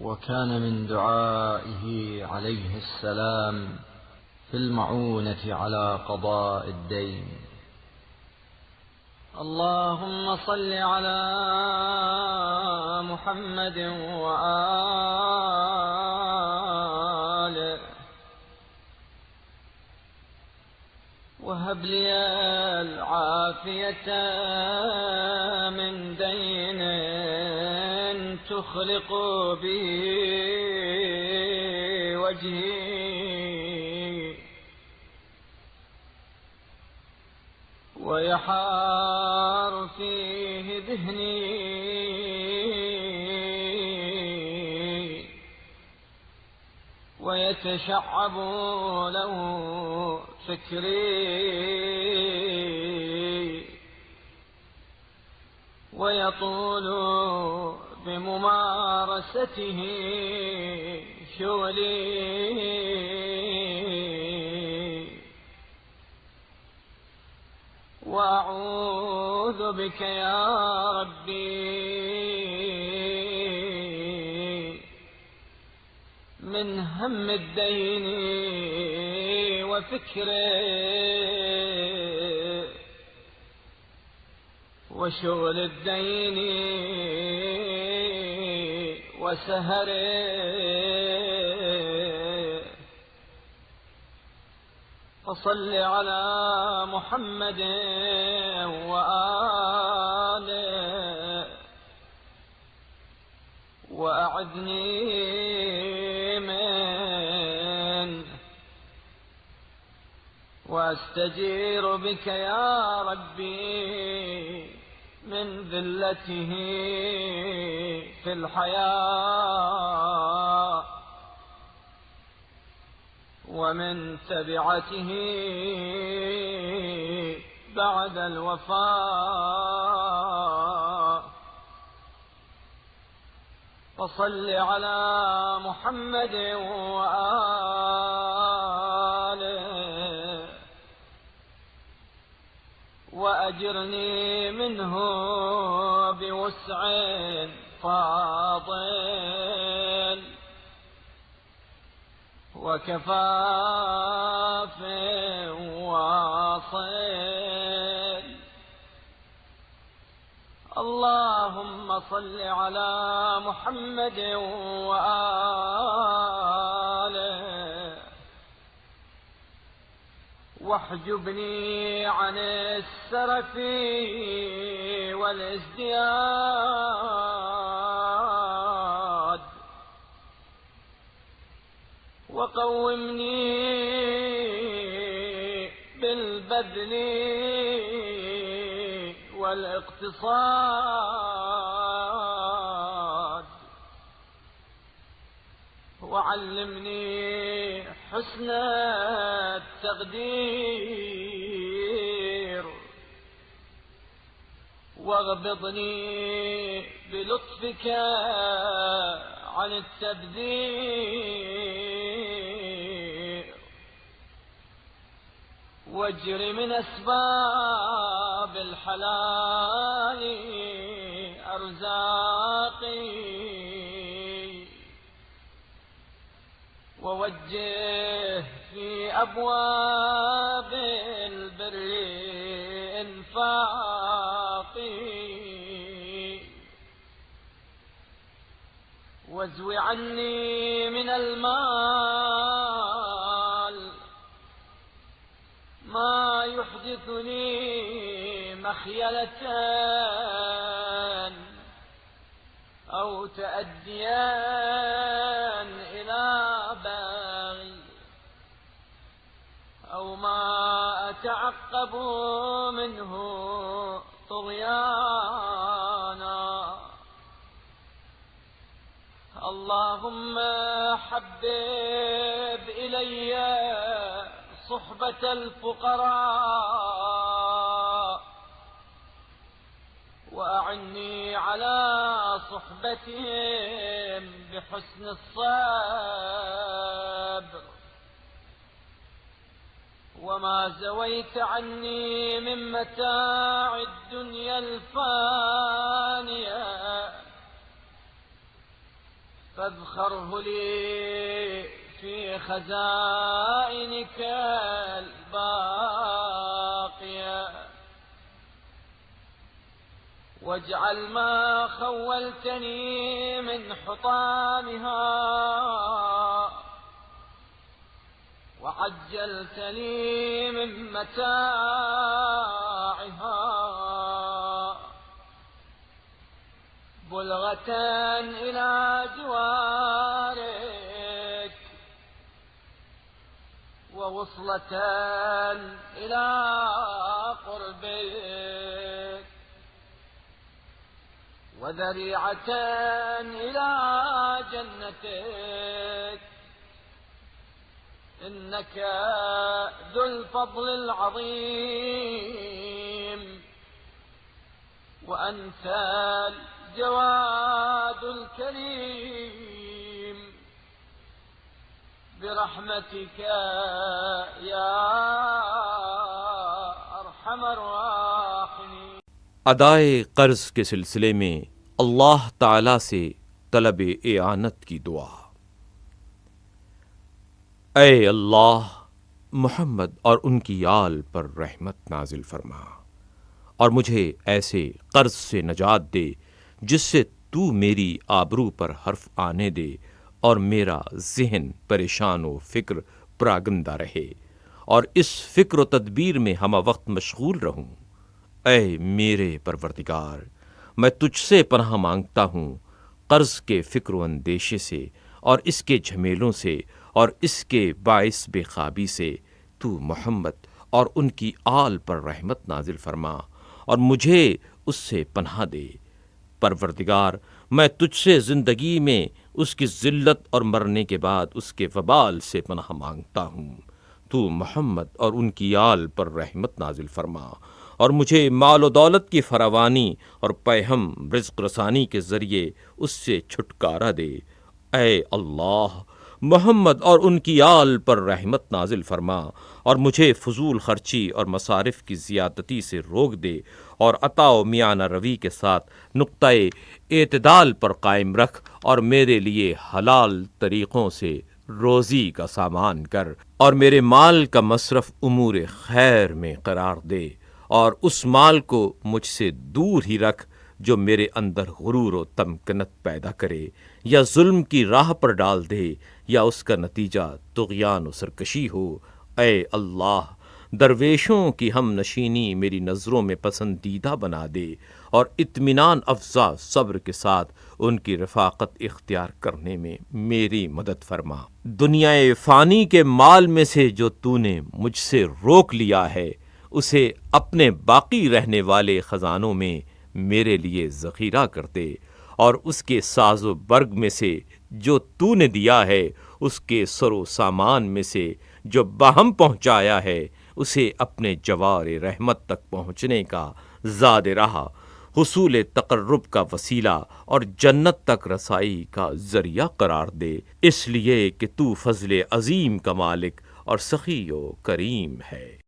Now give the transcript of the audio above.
وكان من دعائه عليه السلام في المعونة على قضاء الدين: اللهم صل على محمد وآله وهب لي العافية من دين تخلق به وجهي ويحار فيه ذهني ويتشعب له فكري ويطول بممارسته شغلي، وأعوذ بك يا ربي من هم الدين وفكره وشغل الدين وسهره. فصل على محمد وآله وأعذني منه وأستجير بك يا ربي من ذلته في الحياة ومن تبعته بعد الوفاة. فصل على محمد وآله وأجرني منه بوسع فاضل وكفاف واصل. اللهم صل على محمد وآله واحجبني عن السرف والازدياد وقومني بالبذل والاقتصاد وعلمني حسن التقدير واغبطني بلطفك عن التبذير واجر من أسباب الحلال أرزاقي ووجه في أبواب البر إنفاقي وازو عني من المال ما يحدثني مخيلة أو تأديا إلى باغي أو ما أتعقب منه طغيانا. اللهم حبب إلي صحبة الفقراء وأعني على صحبتهم بحسن الصبر وما زويت عني من متاع الدنيا الفانية فاذخره لي في خزائنك الباقية، واجعل ما خولتني من حطامها وعجلت لي من متاعها بلغة إلى جوارك ووصلة إلى قربك وذريعة إلى جنتك، إنك ذو الفضل العظيم وأنت الجواد الكريم برحمتك يا أرحم الراحمين۔ ادائے قرض کے سلسلے میں اللہ تعالی سے طلب اعانت کی دعا۔ اے اللہ، محمد اور ان کی آل پر رحمت نازل فرما اور مجھے ایسے قرض سے نجات دے جس سے تو میری آبرو پر حرف آنے دے اور میرا ذہن پریشان و فکر پراگندہ رہے اور اس فکر و تدبیر میں ہمہ وقت مشغول رہوں۔ اے میرے پروردگار، میں تجھ سے پناہ مانگتا ہوں قرض کے فکر و اندیشے سے اور اس کے جھمیلوں سے اور اس کے باعث بے خوابی سے۔ تو محمد اور ان کی آل پر رحمت نازل فرما اور مجھے اس سے پناہ دے۔ پروردگار، میں تجھ سے زندگی میں اس کی ذلت اور مرنے کے بعد اس کے وبال سے پناہ مانگتا ہوں۔ تو محمد اور ان کی آل پر رحمت نازل فرما اور مجھے مال و دولت کی فراوانی اور پیہم رزق رسانی کے ذریعے اس سے چھٹکارا دے۔ اے اللہ، محمد اور ان کی آل پر رحمت نازل فرما اور مجھے فضول خرچی اور مصارف کی زیادتی سے روک دے اور عطا و میانہ روی کے ساتھ نقطۂ اعتدال پر قائم رکھ اور میرے لیے حلال طریقوں سے روزی کا سامان کر اور میرے مال کا مصرف امور خیر میں قرار دے اور اس مال کو مجھ سے دور ہی رکھ جو میرے اندر غرور و تمکنت پیدا کرے یا ظلم کی راہ پر ڈال دے یا اس کا نتیجہ طغیان و سرکشی ہو۔ اے اللہ، درویشوں کی ہم نشینی میری نظروں میں پسندیدہ بنا دے اور اطمینان افزا صبر کے ساتھ ان کی رفاقت اختیار کرنے میں میری مدد فرما۔ دنیا فانی کے مال میں سے جو تو نے مجھ سے روک لیا ہے اسے اپنے باقی رہنے والے خزانوں میں میرے لیے ذخیرہ کر دے اور اس کے ساز و برگ میں سے جو تو نے دیا ہے اس کے سر و سامان میں سے جو باہم پہنچایا ہے اسے اپنے جوار رحمت تک پہنچنے کا زاد راہ، حصول تقرب کا وسیلہ اور جنت تک رسائی کا ذریعہ قرار دے، اس لیے کہ تو فضل عظیم کا مالک اور سخی و کریم ہے۔